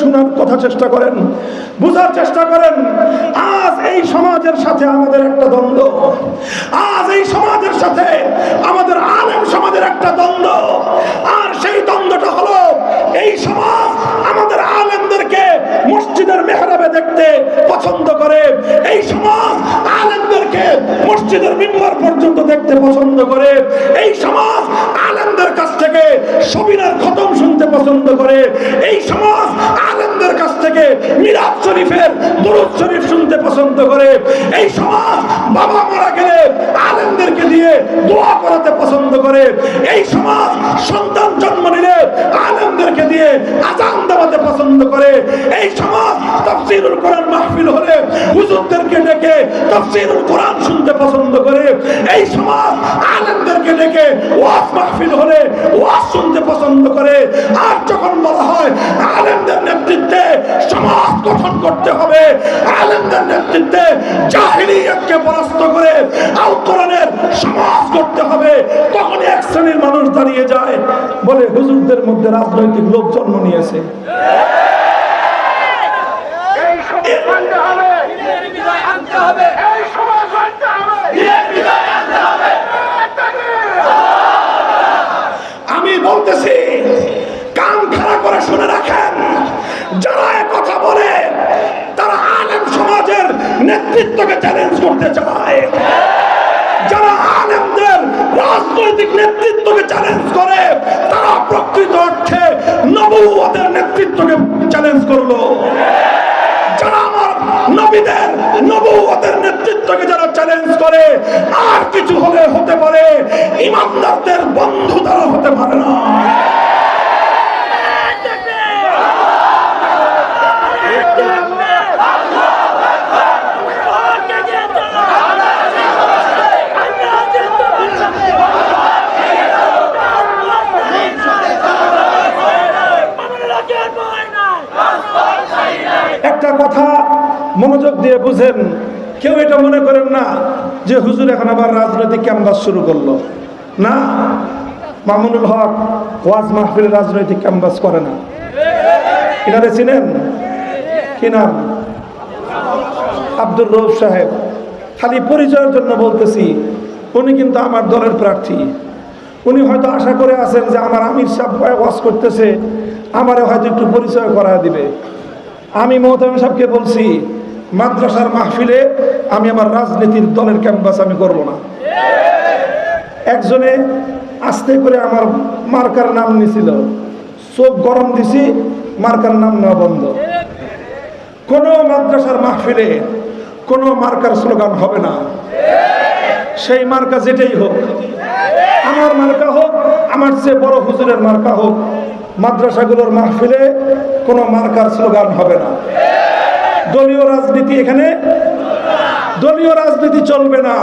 শোনার কথা চেষ্টা করেন, বুঝার চেষ্টা করেন। আজ এই সমাজের সাথে আমাদের একটা দ্বন্দ্ব, আজ এই সমাজের সাথে আমাদের আলেম সমাজের একটা দ্বন্দ্ব। আর সেই দ্বন্দ্বটা হলো, এই সমাজ আমাদের আলেমদেরকে মসজিদের মেহরাবে দেখতে পছন্দ করে, এই সমাজ আলেমদেরকে মসজিদের মিম্বার পর্যন্ত দেখতে পছন্দ করে, এই সমাজ আলেমদের কাছ থেকে সবিনার খতম শুনতে পছন্দ করে, এই সমাজ আলেমদের কাছ থেকে মিলাদ শরীফের দুরূদ শরীফ শুনতে পছন্দ করে, এই সমাজ বাবা মারা গেলে আলেমদেরকে দিয়ে দোয়া করাতে পছন্দ করে, এই সমাজ সন্তান জন্ম নিলে আলেমদেরকে দিয়ে আযান দেওয়াতে পছন্দ করে, এই সমাজ তাফসীরুল কোরআন মাহফিল হলে হুজুরদেরকে ডেকে তাফসীরুল কোরআন শুনতে পছন্দ করে, এই সমাজ আলেমদেরকে ডেকে ওয়াজ মাহফিল হলে ওয়াজ শুনতে পছন্দ করে। আর যখন বলা হয় আলেমদের নেতৃত্বে সমাজ গঠন করতে হবে, আলেমদের নেতৃত্বে জাহিলিয়াতকে পরাস্ত করে আল কোরআনের সমাজ করতে হবে, তখন এক শ্রেণীর মানুষ দাঁড়িয়ে যায় বলে হুজুরদের মধ্যে রাজনৈতিক লোক জন্ম নিয়েছে। আমি বলতেছি, কান খাড়া করে শুনে রাখেন, যারা কথা বলে তারা আলেম সমাজের নেতৃত্বকে চ্যালেঞ্জ করতে চায়, যারা আলেমদের রাজনৈতিক নেতৃত্বকে চ্যালেঞ্জ করে তারা প্রকৃত অর্থে নবুয়তের নেতৃত্বকে চ্যালেঞ্জ করলো। যারা আমার নবীদের নবুয়তের নেতৃত্বকে যারা চ্যালেঞ্জ করে, আর কিছু হলে হতে পারে, ইমানদারদের বন্ধু তারা হতে পারে না। একটা কথা মনোযোগ দিয়ে বুঝেন, কেউ এটা মনে করেন না যে হুজুর এখন আবার রাজনৈতিক ক্যাম্পাস শুরু করলো। না, মামুনুল হক ওয়াজ মাহফিলে রাজনৈতিক ক্যাম্পাস করে না। এনারে চিনেন? কি নাম? আব্দুর রউফ সাহেব। খালি পরিচয়ের জন্য বলতেছি, উনি কিন্তু আমার দলের প্রার্থী। উনি হয়তো আশা করে আছেন যে আমার আমির সাহেব ওয়াজ করতেছে, আমারে হয়তো একটু পরিচয় করায় দিবে। আমি মোহতামিম সাহেবকে বলছি, মাদ্রাসার মাহফিলে আমি আমার রাজনীতির দলের ক্যাম্পাস আমি করব না। একজনে আস্তে করে আমার মার্কার নাম নিছিল, চোখ গরম দিছি, মার্কার নাম নেওয়া বন্ধ। কোন মাদ্রাসার মাহফিলে কোন মার্কার স্লোগান হবে না, সেই মার্কা যেটাই হোক, আমার মার্কা হোক, আমার চেয়ে বড় হুজুরের মার্কা হোক, মাদ্রাসাগুলোর মাহফিলে কোনো মার্কার স্লোগান হবে না। দলীয় রাজনীতি এখানে, দলীয় রাজনীতি চলবে না।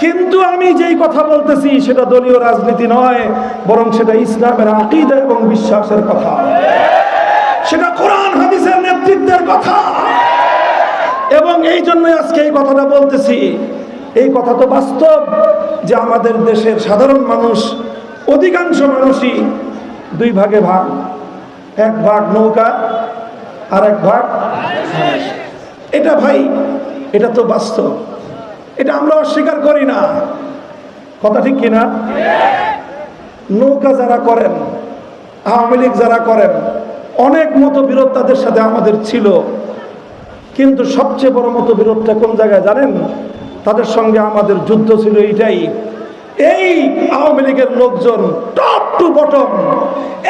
কিন্তু আমি যেই কথা বলতেছি সেটা দলীয় রাজনীতি নয়, বরং সেটা ইসলামের আকীদা এবং বিশ্বাসের কথা, সেটা কোরআন হাদিসের নেতৃত্বের কথা। এবং এই জন্যই আজকে এই কথাটা বলতেছি। এই কথা তো বাস্তব যে আমাদের দেশের সাধারণ মানুষ, অধিকাংশ মানুষই দুই ভাগে ভাগ, এক ভাগ নৌকা আর এক ভাগ। এটা ভাই, এটা তো বাস্তব, এটা আমরা অস্বীকার করি না। কথা ঠিক কিনা? নৌকা যারা করেন, আওয়ামী লীগ যারা করেন, অনেক মতবিরোধ তাদের সাথে আমাদের ছিল, কিন্তু সবচেয়ে বড় মতবিরোধটা কোন জায়গায় জানেন? তাদের সঙ্গে আমাদের যুদ্ধ ছিল এইটাই, এই আওয়ামী লীগের লোকজন টপ টু বটম,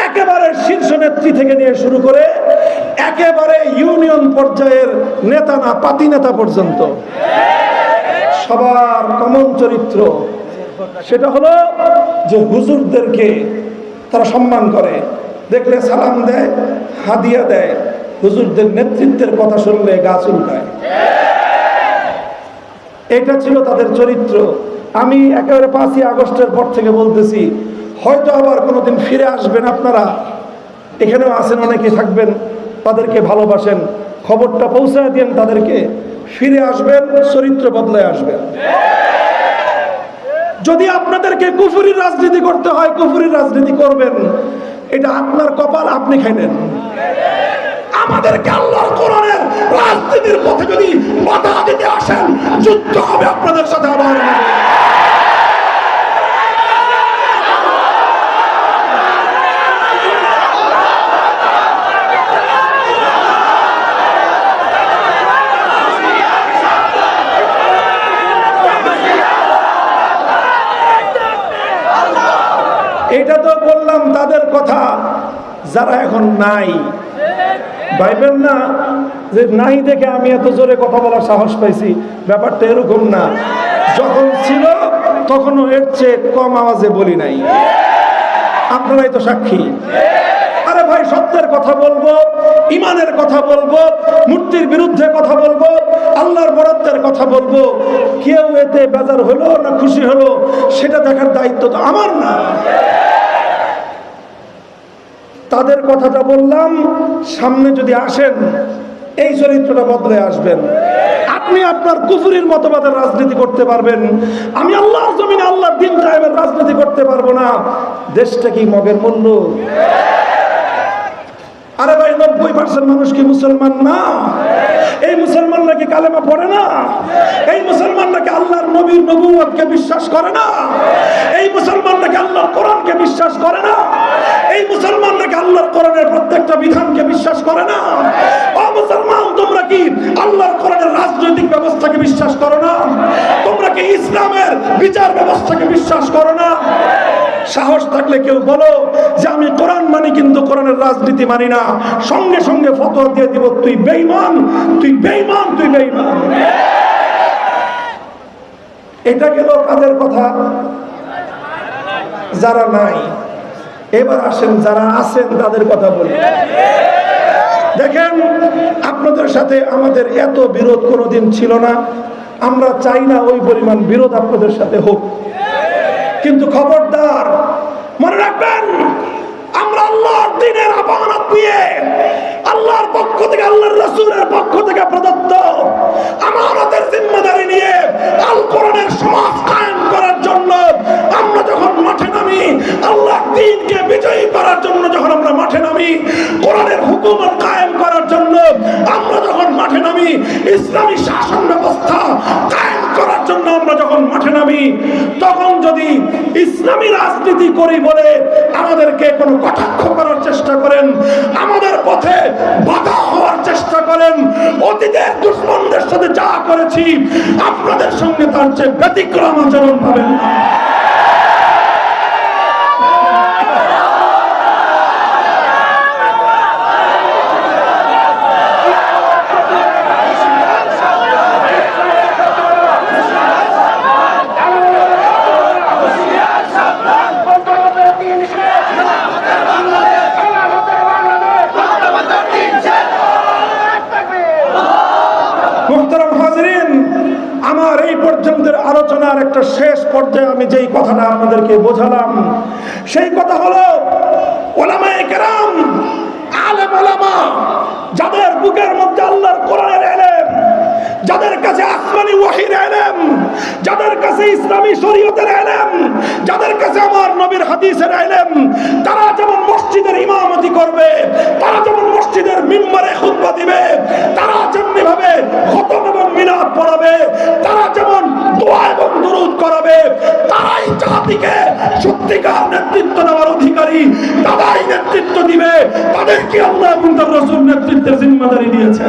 একেবারে শীর্ষ নেত্রী থেকে নিয়ে শুরু করে একেবারে ইউনিয়ন পর্যায়ের নেতা না পাতি নেতা পর্যন্ত সবার কমন চরিত্র, সেটা হলো যে হুজুরদেরকে তারা সম্মান করে, দেখলে সালাম দেয়, হাদিয়া দেয়, হুজুরদের নেতৃত্বের কথা শুনলে গা চুলকায়। এটা ছিল তাদের চরিত্র। আমি একেবারে 5ই আগস্টের পর থেকে বলতেছি, হয়তো আবার কোনোদিন ফিরে আসবেন আপনারা, এখানেও আছেন, অনেকে থাকবেন, তাদেরকে ভালোবাসেন, খবরটা পৌঁছায় দেন তাদেরকে, ফিরে আসবেন, চরিত্র বদলায় আসবেন। যদি আপনাদেরকে কুফরির রাজনীতি করতে হয়, কুফরির রাজনীতি করবেন, এটা আপনার কপাল, আপনি খাইলেন। আমাদেরকে আল্লাহর কোরআনের রাজনীতির পথে যদি বাধা দিতে আসেন, যুদ্ধ হবে আপনাদের সাথে আবার। এটা তো বললাম তাদের কথা যারা এখন নাই। ভাইবেন না যে নাই দেখে আমি এত জোরে কথা বলার সাহস পাইছি, ব্যাপারটা এরকম না। যখন ছিল তখনও এর চেয়ে কম আওয়াজে বলি নাই, আপনারাই তো সাক্ষী। আরে ভাই, সত্যের কথা বলবো, ইমানের কথা বলবো, মূর্তির বিরুদ্ধে কথা বলবো, আল্লাহর বরাদ্দের কথা বলবো। কেউ এতে বেজার হলো না খুশি হলো সেটা দেখার দায়িত্ব তো আমার না। তাদের কথাটা বললাম, সামনে যদি আসেন এই চরিত্রটা বদলে আসবেন। আপনি আপনার কুফরির মতবাদের রাজনীতি করতে পারবেন, আমি আল্লাহর জমিনে আল্লাহর দ্বীন কায়েমের রাজনীতি করতে পারবো না। দেশটা কি মগের মূল্য? আরে ভাই, 90% মানুষ কি মুসলমান না? এই মুসলমানরা কি কালেমা পড়ে না? এই মুসলমানরা কি আল্লাহর নবীর নবুয়তকে বিশ্বাস করে না? এই মুসলমানরা কি আল্লাহর কোরআনকে বিশ্বাস করে না? এই মুসলমানরা কি আল্লাহর কোরআনের প্রত্যেকটা বিধানকে বিশ্বাস করে না? ও মুসলমান, তোমরা কি আল্লাহর কোরআনের রাজনৈতিক ব্যবস্থাকে বিশ্বাস করো না? তোমরা কি ইসলামের বিচার ব্যবস্থাকে বিশ্বাস করো না? সাহস থাকলে কেউ বলো যে আমি কোরআন মানি কিন্তু কোরআনের রাজনীতি মানি না, সঙ্গে সঙ্গে ফতোয়া দিয়ে দিব তুই বেঈমান, তুই বেঈমান, তুই বেঈমান। এটা গেল কাদের কথা? যারা নাই। এবার আসেন যারা আছেন তাদের কথা বলি। দেখেন, আপনাদের সাথে আমাদের এত বিরোধ কোনোদিন ছিল না, আমরা চাই না ওই পরিমাণ বিরোধ আপনাদের সাথে হোক। কিন্তু খবরদার, মনে রাখবেন, আমরা আল্লাহর দ্বীনের আমানত নিয়ে, আল্লাহর পক্ষ থেকে, আল্লাহর রাসূলের পক্ষ থেকে প্রদত্ত আমানতের জিম্মাদারি নিয়ে আল কোরআনের সমাজ কায়েম করার জন্য আমরা যখন মাঠে নামি, আল্লাহর দ্বীনকে বিজয়ী করার জন্য যখন আমরা মাঠে নামি, কোরআনের হুকুমত কায়েম করার জন্য আমরা যখন মাঠে নামি, ইসলামী শাসন ব্যবস্থা কায়েম করার জন্য আমরা যখন মাঠে নামি, তখন যদি ইসলামী রাজনীতি করি বলে আমাদেরকে কোনো কটাক্ষ করার চেষ্টা করেন, আমাদের পথে বাধা হওয়ার চেষ্টা করেন, অতীতের দুশমনদের সাথে যা করেছি আপনাদের সঙ্গে তার চেয়ে ব্যতিক্রম আচরণ পাবেন না। আমার এই পর্যন্তের আলোচনার একটা শেষ পর্যায়ে আমি যেই কথাটা আপনাদেরকে বোঝালাম, সেই কথা হলো উলামায়ে কেরাম, আলেম ওলামা, যাদের বুকের মধ্যে আল্লাহর কোরআনের ইলম, যাদের কাছে আসমানি ওহীর ইলম, যাদের কাছে ইসলামী শরীয়তের ইলম, যাদের কাছে আমার নবীর হাদিসের ইলম, তারা যেমন মসজিদের ইমামতি করবে, তারা যেমন মসজিদের মিম্বরে খুতবা দিবে, তারা যেমনি ভাবে খতম এবং মিলাদ পড়াবে, তারা যেমন দোয়া এবং দুরূদ করাবে, তারাই জাতিকে সত্যিকার নেতৃত্ব দেওয়ার অধিকারী, তারাই নেতৃত্ব দিবে, তাদেরকে আল্লাহ এবং তার রাসূল নেতৃত্বের জিম্মাদারি দিয়েছে।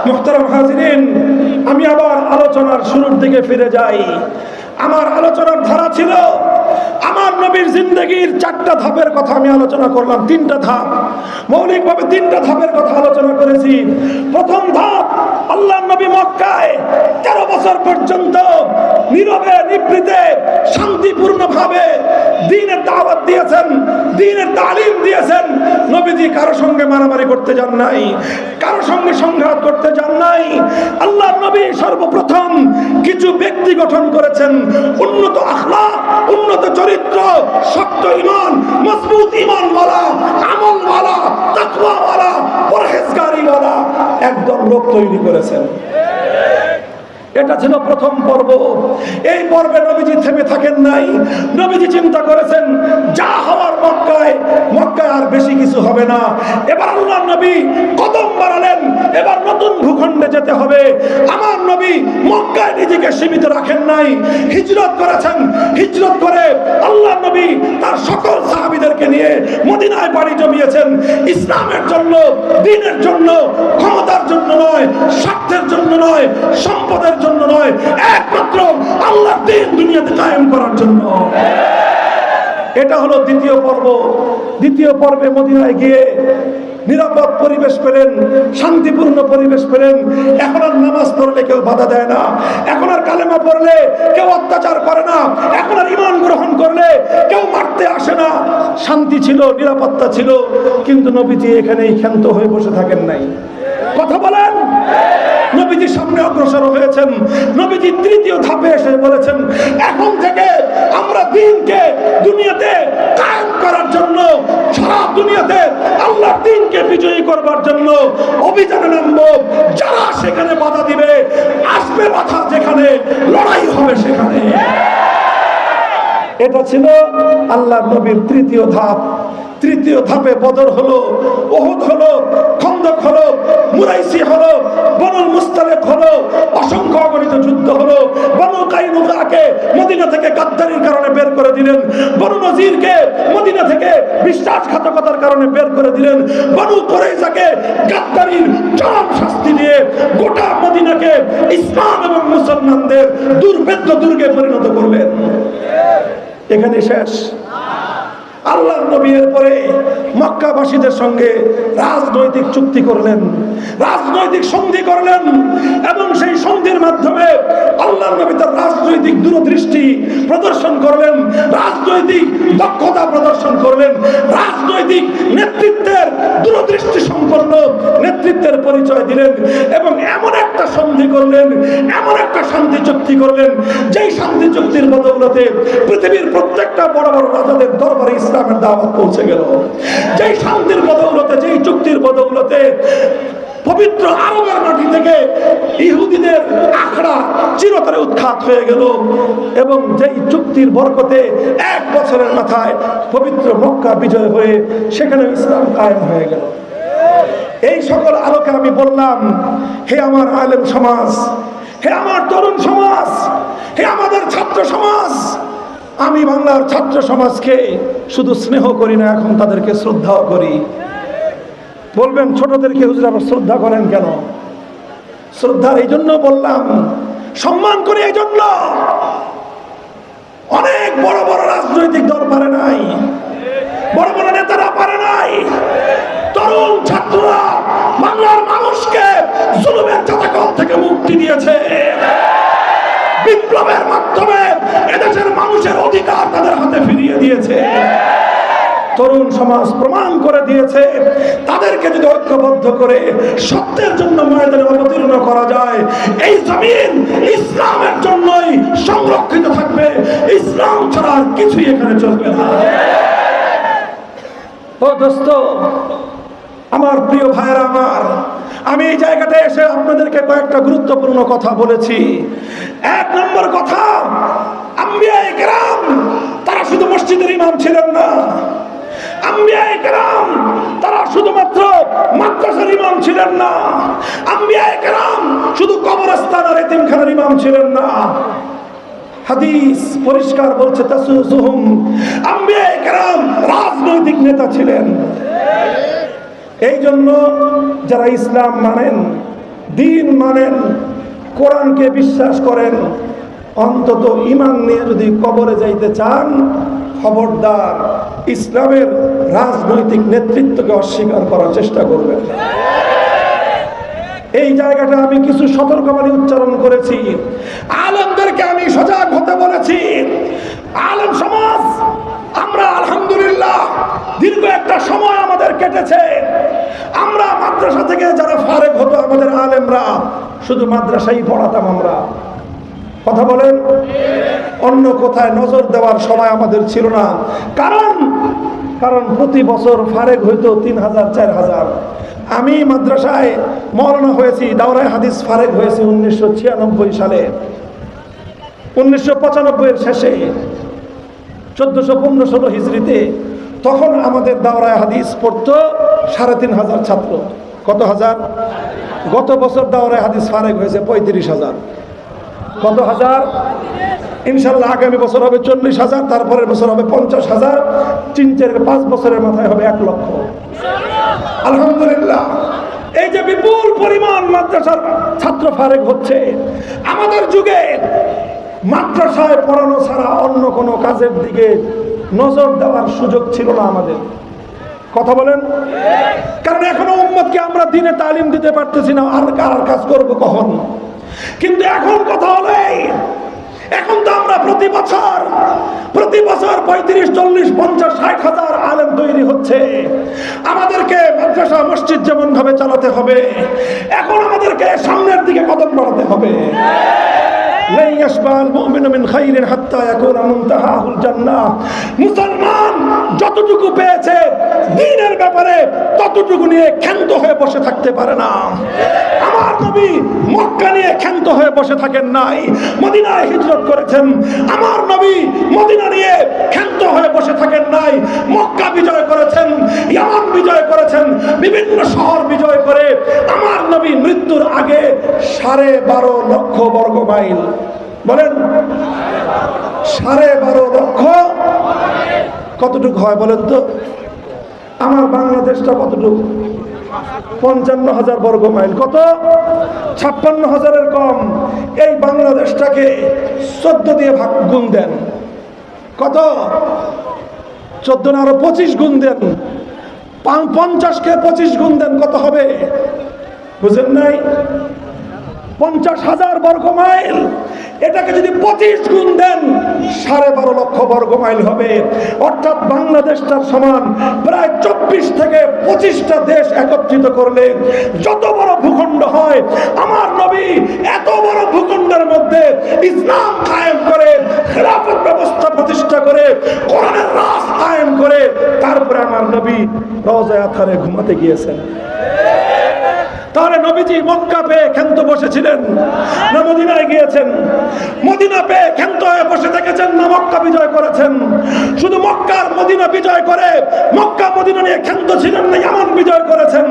মুহতারাম হাজিরিন, আমি আবার আলোচনার শুরুর দিকে ফিরে যাই। আমার আলোচনার ধারা ছিল আমার নবীর জিন্দেগীর 4টা ধাপের কথা আমি আলোচনা করলাম। 3টা ধাপ, মৌলিকভাবে 3টা ধাপের কথা আলোচনা করেছি। প্রথম ধাপ, আল্লাহর নবী মক্কায় 13 বছর পর্যন্ত নীরবে নিভৃতে শান্তিপূর্ণভাবে দ্বীনের দাওয়াত দিয়েছেন, দ্বীনের তালিম দিয়েছেন। নবীজি কারো সঙ্গে মারামারি করতে যান নাই, কারো সঙ্গে সংঘাত করতে যান নাই। আল্লাহর নবী সর্বপ্রথম কিছু ব্যক্তি গঠন করেছেন, উন্নত আখলাক, উন্নত চরিত্র, শক্ত ঈমান, মজবুত ঈমানওয়ালা, আমলওয়ালা, তাকওয়াওয়ালা, তৈরি করেছেন। এটা ছিল প্রথম পর্ব। এই পর্বে নবীজি থেমে থাকেন নাই। নবীজি চিন্তা করেছেন যা হওয়ার মক্কায় আর বেশি কিছু হবে না। এবার আল্লাহর নবী কদম বাড়ালেন, এবার নতুন ভূখণ্ডে যেতে হবে। আমার নবী মক্কায় নিজেকে সীমিত রাখেন নাই, হিজরত করেছেন। হিজরত করে আল্লাহর নবী তার সকল সাহাবীদেরকে নিয়ে মদিনায় পাড়ি জমিয়েছেন। ইসলামের জন্য, দ্বীনের জন্য, ক্ষমতার জন্য নয়, স্বার্থের জন্য নয়, সম্পদের জন্য নয়, একমাত্র আল্লাহর দ্বীন দুনিয়াতে কায়েম করার জন্য। এটা হলো দ্বিতীয় পর্ব। দ্বিতীয় পর্বে মদিনায় গিয়ে নিরাপদ পরিবেশ পেলেন, শান্তিপূর্ণ পরিবেশ পেলেন। এখন আর নামাজ পড়লে কেউ বাধা দেয় না, এখন আর কালেমা পড়লে কেউ অত্যাচার করে না, এখন আর ঈমান গ্রহণ করলে কেউ মারতে আসে না। শান্তি ছিল, নিরাপত্তা ছিল। কিন্তু নবীজি এখানেই ক্ষান্ত হয়ে বসে থাকেন নাই। কথা বলেন। নবীজি সামনে অগ্রসর হয়েছেন। নবীজি তৃতীয় ধাপে এসে বলেছেন এখন থেকে আমরা দ্বীনকে দুনিয়াতে কায়েম করার জন্য, সারা দুনিয়াতে আল্লাহর দ্বীনকে বিজয়ী করবার জন্য অভিযানে নামবো। যারা সেখানে বাধা দিবে, আসবে বাধা যেখানে, লড়াই হবে সেখানে। এটা ছিল আল্লাহর নবীর তৃতীয় ধাপ। তৃতীয় ধাপে বদর হলো, উহুদ হলো, খন্দক হলো, মুরাইসি হলো, বনুল মুস্তালিক হলো, অসংখ্য অগণিত যুদ্ধ হলো। বনু কাইনুকাকে মদিনা থেকে গাদ্দারির কারণে বের করে দিলেন। বনু নজিরকে মদিনা থেকে বিশ্বাসঘাতকতার কারণে বের করে দিলেন। বনু কুরাইজাকে গাদ্দারির চরম শাস্তি দিয়ে গোটা মদিনাকে ইসলাম এবং মুসলমানদের দুর্ভেদ্য দুর্গে পরিণত করলেন। এখানে শেষ? আল্লাহর নবী এরপরে মক্কাবাসীদের সঙ্গে রাজনৈতিক চুক্তি করলেন, রাজনৈতিক সন্ধি করলেন, এবং সেই সন্ধির মাধ্যমে আল্লাহর নবী তার রাজনৈতিক দূরদৃষ্টি প্রদর্শন করলেন, রাজনৈতিক দক্ষতা প্রদর্শন করলেন, রাজনৈতিক নেতৃত্বের দূরদৃষ্টি সম্পন্ন নেতৃত্বের পরিচয় দিলেন, এবং এমন একটা সন্ধি করলেন, এমন একটা শান্তি চুক্তি করলেন, যেই শান্তি চুক্তির বদৌলতে পৃথিবীর প্রত্যেকটা বড় বড় রাজাদের দরবারে ইসলামের দাওয়াত পৌঁছে গেল। যেই শান্তির বদৌলতে, যেই চুক্তির বদৌলতে পবিত্র আরবের মাটি থেকে ইহুদিদের আখড়া চিরতরে উৎখাত হয়ে গেল, এবং যেই চুক্তির বরকতে 1 বছরের মাথায় পবিত্র মক্কা বিজয় হয়ে সেখানে ইসলাম কায়েম হয়ে গেল। এই সকল আলোকে আমি বললাম, হে আমার আলেম সমাজ, হে আমার তরুণ সমাজ, হে আমাদের ছাত্র সমাজ, আমি বাংলার ছাত্র সমাজকে শুধু স্নেহ করি না, এখন তাদেরকে শ্রদ্ধাও করি। বলবেন ছোটদেরকে হুজুর আবার শ্রদ্ধা করেন কেন? শ্রদ্ধার এই জন্য বললাম, সম্মান করি এই জন্য। অনেক বড় বড় রাজনৈতিক দল পারে নাই, বড় বড় নেতারা পারে নাই। তরুণ ছাত্ররা বাংলার মানুষকে জুলুমের চাতাকল থেকে মুক্তি দিয়েছে। বিপ্লবের মাধ্যমে এদেশের মানুষের অধিকার তাদের হাতে ফিরিয়ে দিয়েছে। তরুণ সমাজ প্রমাণ করে দিয়েছে, তাদেরকে যদি ঐক্যবদ্ধ করে সত্যের জন্য ময়দানে অবতীর্ণ করা যায়, এই জমিন ইসলামের জন্যই সংরক্ষিত থাকবে। ইসলাম ছাড়া আর কিছুই এখানে চলবে না। ও দোস্ত, আমার প্রিয় ভাইয়েরা আমার, আমি এই জায়গাটায় এসে আপনাদেরকে কয়েকটা গুরুত্বপূর্ণ কথা বলেছি। 1 নম্বর কথা, আম্বিয়ায়ে কেরাম তারা শুধু মসজিদের ইমাম ছিলেন না, আম্বিয়ায়ে কেরাম তারা শুধুমাত্র মাদ্রাসার ইমাম ছিলেন না, আম্বিয়ায়ে কেরাম শুধু কবরস্থান আর এতিমখানার ইমাম ছিলেন না। হাদিস পরিষ্কার বলছে, তাসুসুহুম, আম্বিয়ায়ে কেরাম রাজনৈতিক নেতা ছিলেন। এই জন্য যারা ইসলাম মানেন, দ্বীন মানেন, কোরআনকে বিশ্বাস করেন, অন্তত ঈমান নিয়ে যদি কবরে যাইতে চান, খবরদার ইসলামের রাজনৈতিক নেতৃত্বকে অস্বীকার করার চেষ্টা করবেন। এই জায়গাটা আমি কিছু সতর্কবাণী উচ্চারণ করেছি, আলেমদেরকে আমি সজাগ হতে বলেছি। আলেম সমাজ, আমরা আলহামদুলিল্লাহ দীর্ঘ একটা সময় আমাদের কেটেছে। আমরা মাদ্রাসা থেকে যারা ফারেক হতো, আমাদের আলেমরা শুধু মাদ্রাসায় পড়াতাম আমরা। কথা বলেন, অন্য কোথায় নজর দেওয়ার সময় আমাদের ছিল না। কারণ কারণ প্রতি বছর ফারেক হইতো 3000 4000। আমি মাদ্রাসায় মওলানা হয়েছি, দাওরায়ে হাদিস ফারেক হয়েছি 1996 সালে। 1995 এর শেষে 1415-16 হিজরিতে তখন আমাদের দাওরায়ে হাদিস পড়তো 3500 ছাত্র। কত হাজার? গত বছর দাওরায়ে হাদিস ফারেক হয়েছে 35,000। কত হাজার? ইনশাল্লাহ আগামী বছর হবে 40,000, তারপরের বছর হবে 50,000, 3-4-5 বছরের মাথায় হবে 1 লক্ষ। আলহামদুলিল্লাহ। এই যে বিপুল পরিমাণ মাদ্রাসার ছাত্র ফারেক হচ্ছে, আমাদের যুগে মাদ্রাসায় পড়ানো ছাড়া অন্য কোনো কাজের দিকে নজর দেওয়ার সুযোগ ছিল না আমাদের। কথা বলেন? কারণ এখনো উম্মতকে আমরা দিনে তালিম দিতে পারতেছি না, আর কাজ করবো কখন? কিন্তু এখন কথা হলো, এখন তো আমরা প্রতি বছর 35, 40, 50, 60,000 আলেম তৈরি হচ্ছে। আমাদেরকে মাদ্রাসা মসজিদ যেমন ভাবে চালাতে হবে, এখন আমাদেরকে সামনের দিকে কদম বাড়াতে হবে। মুসলমান যতটুকু পেয়েছে দ্বীনের ব্যাপারে ততটুকু নিয়ে ক্ষান্ত হয়ে বসে থাকতে পারে না। আমার নবী মক্কা নিয়ে ক্ষান্ত হয়ে বসে থাকেন নাই, মদিনায় হিজরত করেছেন। আমার নবী মদিনা নিয়ে ক্ষান্ত হয়ে বসে থাকেন নাই, মক্কা বিজয় করেছেন, ইয়ামান বিজয় করেছেন, বিভিন্ন শহর বিজয় করে আমার নবী মৃত্যুর আগে 12.5 লক্ষ বর্গ মাইল, বলেন 12.5 লক্ষ কতটুকু হয় বলেন তো? আমার বাংলাদেশটা কতটুকু? 55,000 বর্গ মাইল। কত? 56,000-এর কম। এই বাংলাদেশটাকে 14 দিয়ে গুণ দেন। কত? 14 না আরো 25 গুণ দেন। 50-কে 25 গুণ দেন, কত হবে? বুঝেন নাই? 50,000 বর্গ মাইল। এটাকে যদি 25 গুণ দেন 12.5 লক্ষ বর্গ মাইল হবে। অর্থাৎ বাংলাদেশটার সমান প্রায় 24 থেকে 25টা দেশ একত্রিত করলে যত বড় ভূখণ্ড হয়, আমার নবী এত বড় ভূখণ্ডের মধ্যে ইসলাম কায়েম করে, খেলাফত ব্যবস্থা প্রতিষ্ঠা করে, কোরআনের রাজ কায়েম করে, তারপরে আমার নবী রওজায়ে আতহারে ঘুমাতে গিয়েছেন। তাহলে নবীজি মক্কা পেয়ে ক্ষান্ত বসেছিলেন না মদিনায় গিয়েছেন? মদিনা পেয়ে ক্ষান্ত হয়ে বসে থেকেছেন না মক্কা বিজয় করেছেন? শুধু মক্কার মদিনা বিজয় করে মক্কা মদিনা নিয়ে ক্ষান্ত ছিলেন না, ইয়ামান বিজয় করেছেন,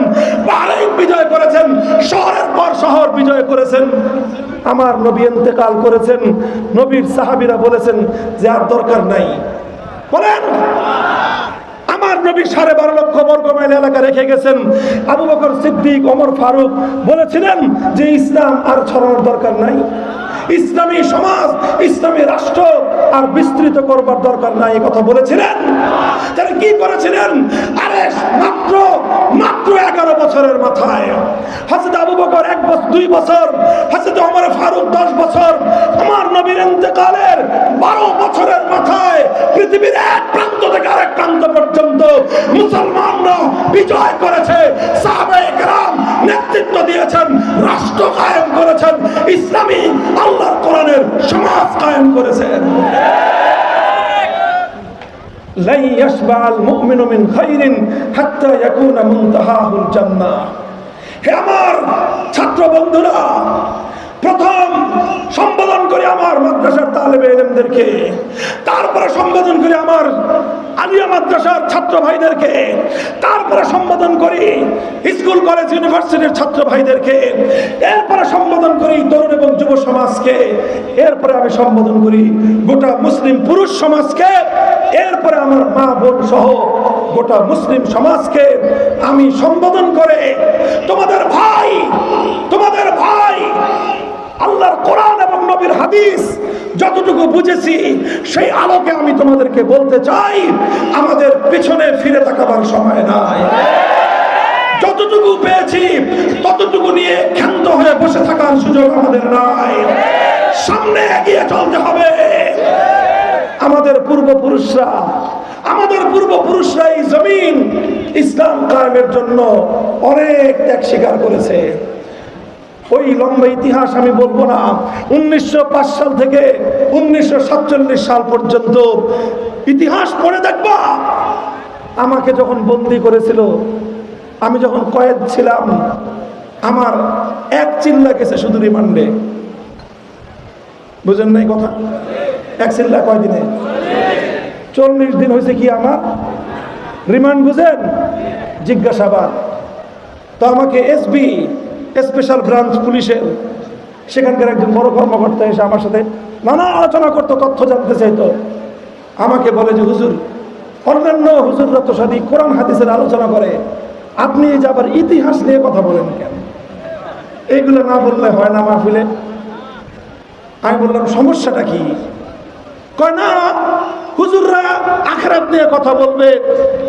বাহরাইন বিজয় করেছেন, শহরের পর শহর বিজয় করেছেন। আমার নবী ইন্তেকাল করেছেন, নবীর সাহাবীরা বলেছেন যে আর দরকার নাই। বলেন, আমার নবী 12.5 লক্ষ বর্গ মাইল এলাকা রেখে গেছেন। আবু বকর সিদ্দিক, ওমর ফারুক বলেছিলেন যে ইসলাম আর ছড়ানোর দরকার নাই, ইসলামী সমাজ, ইসলামী রাষ্ট্র আর বিস্তৃত করবার দরকার নাই, এই কথা বলেছিলেন। তাহলে কি করেছিলেন? আরে মাত্র 11 বছরের মাথায় হযরত আবু বকর 1 বছর 2 বছর, হযরত ওমর ফারুক 10 বছর, আমার নবীর ইন্তেকালের 12 বছরের মাথায় পৃথিবীর এক প্রান্ত থেকে আরেক প্রান্ত পর্যন্ত মুসলমানরা বিজয় করেছে। সাহাবায়ে কেরাম নেতৃত্ব দিয়েছেন, রাষ্ট্র কায়েম করেছেন, ইসলামী আল্লাহর কোরআনের সমাজ কায়েম করেছেন। লা ইয়াশবাল মুমিনু মিন খাইরিন হাত্তা ইয়াকুনা মুনতাহাহুল জান্নাহ। হে আমার ছাত্র বন্ধুরা, প্রথম সম্বোধন করি আমার মাদ্রাসার তালেবে ইলমদেরকে, তারপরে সম্বোধন করি আমার আলিয়া মাদ্রাসার ছাত্র ভাইদেরকে, তারপরে সম্বোধন করি স্কুল কলেজ ইউনিভার্সিটির ছাত্র ভাইদেরকে, এরপরে সম্বোধন করি তরুণ এবং যুব সমাজকে, এরপরে আমি সম্বোধন করি গোটা মুসলিম পুরুষ সমাজকে, এরপরে আমার মা বোন সহ গোটা মুসলিম সমাজকে আমি সম্বোধন করে তোমাদের ভাই আল্লাহর কোরআন এবং নবীর হাদিস যতটুকু বুঝেছি সেই আলোকে আমি তোমাদেরকে বলতে চাই, আমাদের পিছনে ফিরে তাকাবার সময় নাই। যতটুকু পেয়েছি ততটুকু নিয়ে ক্ষান্ত হয়ে বসে থাকার সুযোগ আমাদের নাই। সামনে এগিয়ে চলতে হবে। আমাদের পূর্বপুরুষরা এই জমিন ইসলাম কায়েমের জন্য অনেক ত্যাগ স্বীকার করেছে। ওই লম্বা ইতিহাস আমি বলবো না। 1905 সাল থেকে 1947 সাল পর্যন্ত ইতিহাস পড়ে দেখবা, আমাকে যখন বন্দি করেছিল, আমি যখন কয়েদ ছিলাম, আমার এক চিল্লা গেছে শুধু রিমান্ডে। বুঝেন নাই কথা? এক চিল্লা কয় দিনে? 40 দিন হয়েছে কি আমার রিমান্ড। বুঝেন? জিজ্ঞাসাবাদ। তো আমাকে এসবি, স্পেশাল ব্রাঞ্চ পুলিশের সেখানকার একজন বড় কর্মকর্তা এসে আমার সাথে নানা আলোচনা করতো, তথ্য জানতে চাইতো। আমাকে বলে যে হুজুর, অন্যান্য হুজুররা তো সাথে কোরআন হাদিসের আলোচনা করে, আপনি এই যে আবার ইতিহাস নিয়ে কথা বলেন কেন? এইগুলো না বললে হয় না মাহফিলে। আমি বললাম সমস্যাটা কি? কয় না, হুজুররা আখিরাত নিয়ে কথা বলবে,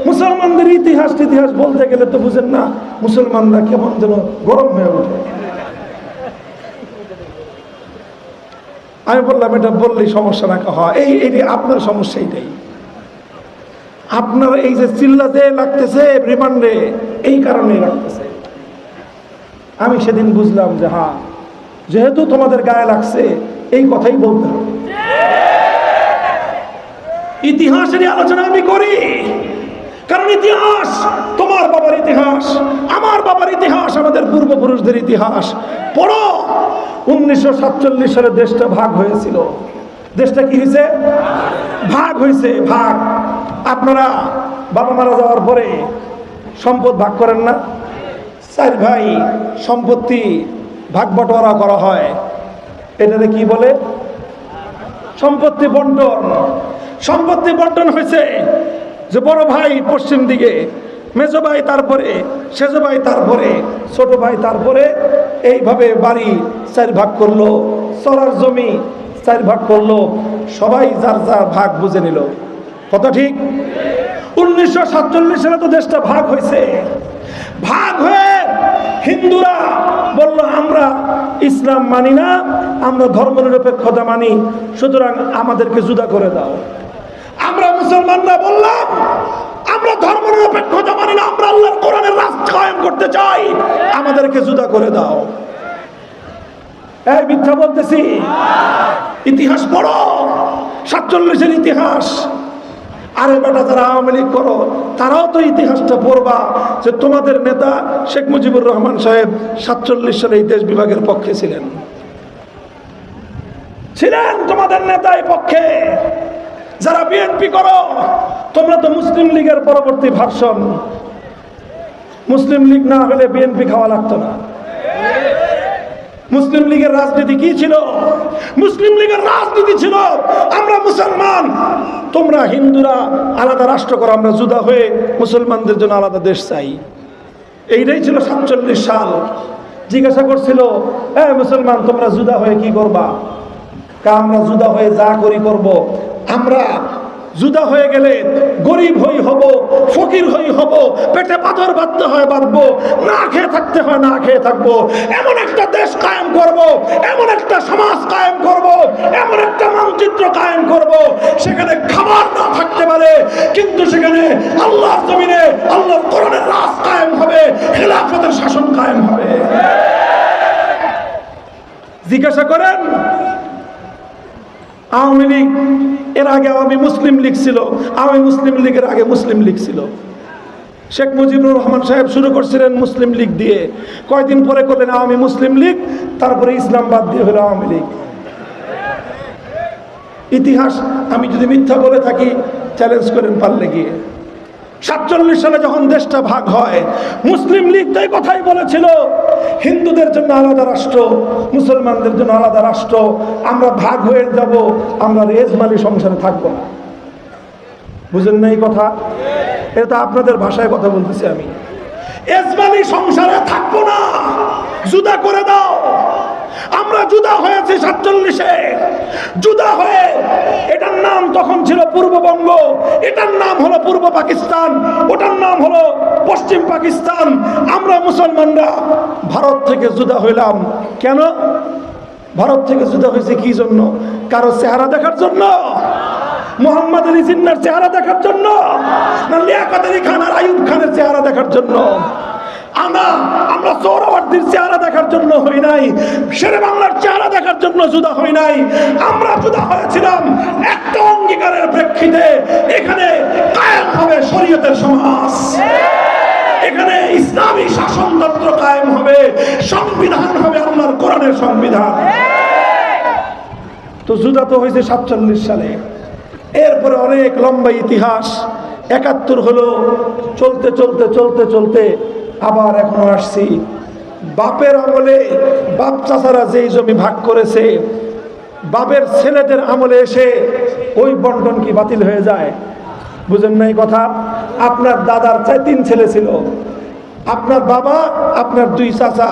মুসলমানদের ইতিহাস বলতে গেলে তো বুঝেন না, মুসলমানরা কেমন যেন গরম হয়ে ওঠে। আমি বললাম এটা বললেই সমস্যা না। হয় এই আপনার সমস্যা এইটাই, আপনার এই যে চিল্লাতে লাগতেছে রিমান্ডে, এই কারণে লাগতেছে। আমি সেদিন বুঝলাম যে হ্যাঁ, যেহেতু তোমাদের গায়ে লাগছে, এই কথাই বলতে হবে। ইতিহাসের আলোচনা আমি করি, কারণ ইতিহাস তোমার বাবার ইতিহাস, আমার বাবার ইতিহাস, আমাদের পূর্বপুরুষদের ইতিহাস। পড়ো, 1947 সালে দেশটা ভাগ হয়েছিল। দেশটা কি হয়েছে? ভাগ হয়েছে। ভাগ। আপনারা বাবা মারা যাওয়ার পরে সম্পদ ভাগ করেন না? 4 ভাই সম্পত্তি ভাগ বটোয়ারা করা হয়, এটাকে কি বলে? সম্পত্তি বন্টন। সম্পত্তি বন্টন হয়েছে যে বড় ভাই পশ্চিম দিকে, মেজো ভাই তারপরে, সেজো ভাই তারপরে, ছোট ভাই তারপরে, এইভাবে বাড়ি 4 ভাগ করলো, চলার জমি 4 ভাগ করলো, সবাই যার যার ভাগ বুঝে নিল। কথা ঠিক? 1947 সালে তো দেশটা ভাগ হয়েছে। ভাগ হয়ে হিন্দুরা বলল আমরা ইসলাম মানি না, আমরা ধর্মনিরপেক্ষতা মানি, সুতরাং আমাদেরকে জুদা করে দাও। আমরা মুসলমানরা বললাম আমরা ধর্মনিরপেক্ষতা মানি না, আমরা আল্লাহর কোরআনের রাষ্ট্র কায়েম করতে চাই, আমাদেরকে জুদা করে দাও। এই মিথ্যা বলতেছি? ইতিহাস পড়ো, 47-এর ইতিহাস। আরে বেটা, যারা আওয়ামী লীগ করো তারাও তো ইতিহাসটা পড়বা, যে তোমাদের নেতা শেখ মুজিবুর রহমান সাহেব 47 সালে এই দেশ বিভাগের পক্ষে ছিলেন। তোমাদের নেতা এই পক্ষে। যারা বিএনপি করো, তোমরা তো মুসলিম লীগের পরবর্তী ভার্সন। মুসলিম লীগ না হলে বিএনপি খাওয়া লাগতো না। মুসলিম লীগের রাজনীতি কি ছিল? মুসলিম লীগের রাজনীতি ছিল আমরা মুসলমান, তোমরা হিন্দুরা আলাদা রাষ্ট্র করো, আমরা জুদা হয়ে মুসলমানদের জন্য আলাদা দেশ চাই। এইটাই ছিল 47 সাল। জিজ্ঞাসা করছিল, মুসলমান তোমরা জুদা হয়ে কি করবা? আমরা জুদা হয়ে যা করি করব। আমরা জুদা হয়ে গেলে গরিব হই হব, ফকির হই হব, পেটে পাথর বাঁধতে হয় বাঁধবো, না খেয়ে থাকতে হয় না খেয়ে থাকবো। এমন একটা দেশ কায়েম করব, এমন একটা সমাজ কায়েম করব, এমন একটা মানচিত্র কায়েম করব, সেখানে খাবার না থাকতে পারে, কিন্তু সেখানে আল্লাহর জমিনে আল্লাহর কোরআনের রাজ কায়েম হবে, খেলাফতের শাসন কায়েম হবে। জিজ্ঞাসা করেন, আওয়ামী লীগ এর আগে আওয়ামী মুসলিম লীগ ছিল, আওয়ামী মুসলিম লীগের আগে মুসলিম লীগ ছিল। শেখ মুজিবুর রহমান সাহেব শুরু করছিলেন মুসলিম লীগ দিয়ে, কয়দিন পরে করলেন আওয়ামী মুসলিম লীগ, তারপরে ইসলাম বাদ দিয়ে হলো আওয়ামী লীগ। ইতিহাস আমি যদি মিথ্যা বলে থাকি চ্যালেঞ্জ করেন পারলে গিয়ে। 47 সালে যখন দেশটা ভাগ হয়, মুসলিম লীগ তো এই কথাই বলেছিল হিন্দুদের জন্য আলাদা রাষ্ট্র, মুসলমানদের জন্য আলাদা রাষ্ট্র, আমরা ভাগ হয়ে যাব, আমরা রেজমালি সংসারে থাকবো না। বুঝেন না এই কথা? এটা আপনাদের ভাষায় কথা বলতেছি আমি। রেজমালি সংসারে থাকবো না, জুদা করে দাও। আমরা জুদা হয়েছি 47-এ, জুদা হয়ে এটার নাম তখন ছিল পূর্ববঙ্গ, এটার নাম হলো পূর্ব পাকিস্তান, ওটার নাম হলো পশ্চিম পাকিস্তান। আমরা মুসলমানরা ভারত থেকে জুদা হইলাম। কেন ভারত থেকে জুদা হয়েছে? কি জন্য? কারো চেহারা দেখার জন্য? মোহাম্মদ আলী জিন্নার চেহারা দেখার জন্য? না লিয়াকত আলী খান আর আইয়ুব খানের চেহারা দেখার জন্য? আমরা সোহরাওয়ার্দীর চেহারা দেখার জন্য হই নাই, শেরে বাংলার চেহারা দেখার জন্য জুদা হই নাই। আমরা জুদা হয়েছিলাম একটা অঙ্গীকারের প্রেক্ষিতে, এখানে কায়েম হবে শরীয়তের সমাজ, এখানে ইসলামী শাসনতন্ত্র কায়েম হবে, সংবিধান হবে আল্লাহর কোরআনের সংবিধান। তো জুদা তো হয়েছে 47 সালে, এরপরে অনেক লম্বা ইতিহাস, 71 হলো, চলতে চলতে চলতে চলতে আবার এখনো আসছি। বাপের আমলে বাপ চাচারা যেই জমি ভাগ করেছে, বাপের ছেলেদের আমলে এসে ওই বন্টন কি বাতিল হয়ে যায়? বুঝেন নাই কথা? আপনার দাদার 3 ছেলে ছিল, আপনার বাবা, আপনার 2 চাচা,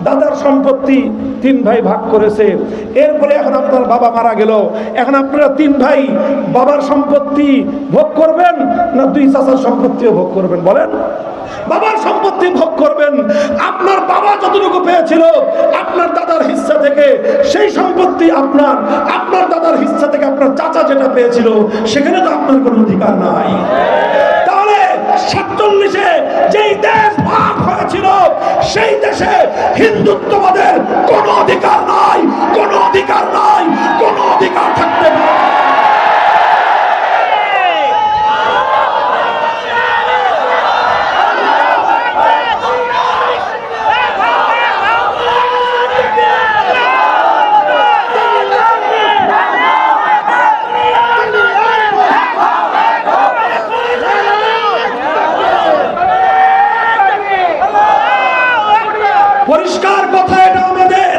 দাদার সম্পত্তি 3 ভাই ভাগ করেছে। এরপরে এখন আপনার বাবা মারা গেল, এখন আপনারা 3 ভাই বাবার সম্পত্তি ভোগ করবেন না 2 চাচার সম্পত্তিও ভোগ করবেন? বলেন। বাবার সম্পত্তি ভোগ করবেন। আপনার বাবা যতটুকু পেয়েছিল আপনার দাদার হিস্সা থেকে, সেই সম্পত্তি আপনার দাদার হিস্সা থেকে আপনার চাচা যেটা পেয়েছিল সেখানে তো আপনার কোনো অধিকার নাই। তাহলে 47-এ যেই দেশ ভাগ হয়েছিল সেই দেশে হিন্দুত্ববাদের কোনো অধিকার নাই, কোনো অধিকার নাই, কোনো অধিকার থাকবে না। পরিষ্কার কথা, এটা আমাদের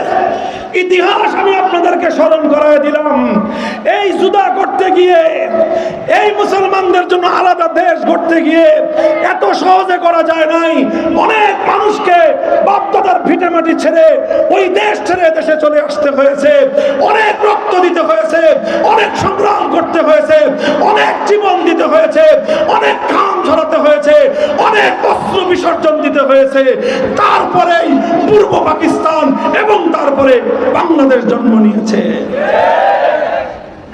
ইতিহাস আমি আপনাদেরকে স্মরণ করায় দিলাম। এই জুদা করতে গিয়ে, এই মুসলমানদের জন্য আলাদা দেশ গড়তে গিয়ে এত সহজে করা যায় নাই। অনেক মানুষকে বাপদাদার ভিটে মাটি ছেড়ে ওই দেশ ছেড়ে দেশে চলে আসতে হয়েছে, অনেক রক্ত দিতে হয়েছে, অনেক সংগ্রাম করতে হয়েছে, অনেক জীবন দিতে হয়েছে, অনেক ঘাম ঝরাতে হয়েছে, অনেক অস্ত্র বিসর্জন দিতে হয়েছে। তারপরেই পূর্ব পাকিস্তান এবং তারপরে বাংলাদেশ জন্ম নিয়েছে।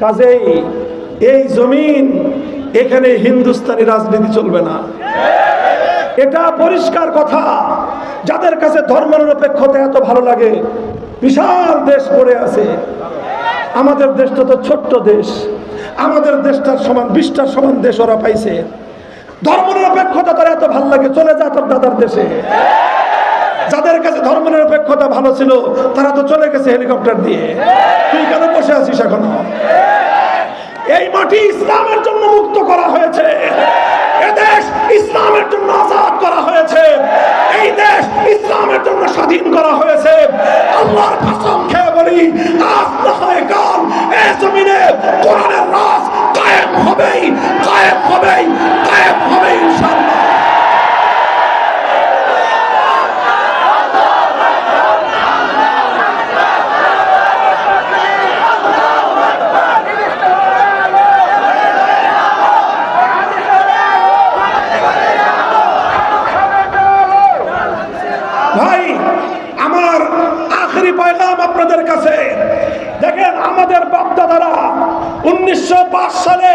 কাজেই এই জমিন, এখানে হিন্দুস্তানি রাজনীতি চলবে না, এটা পরিষ্কার কথা। যাদের কাছে ধর্মনিরপেক্ষতা এত ভালো লাগে, বিশাল দেশ পড়ে আছে, আমাদের দেশটা তো ছোট্ট দেশ, আমাদের দেশটার সমান 20টার সমান দেশ ওরা পাইছে। ধর্মনিরপেক্ষতা তার এত ভালো লাগে, চলে যা তোর দাদার দেশে। যাদের কাছে ধর্মনিরপেক্ষতা ভালো ছিল তারা তো চলে গেছে হেলিকপ্টার দিয়ে, তুই কেন বসে আছিস এখনো? এই মাটি ইসলামের জন্য মুক্ত করা হয়েছে, এদেশ ইসলামের জন্য আজাদ করা হয়েছে, এই দেশ ইসলামের জন্য স্বাধীন করা হয়েছে। আল্লাহর কসম খেয়ে বলি, আজ না হয় কাল এই জমিনে কোরআনের রাজ কায়েম হবেই, কায়েম হবেই, কায়েম হবেই ইনশাআল্লাহ। ভাই, আমার আখেরি পয়গাম আপনাদের কাছে, দেখেন আমাদের বাপ দাদারা 1905 সালে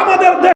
আমাদের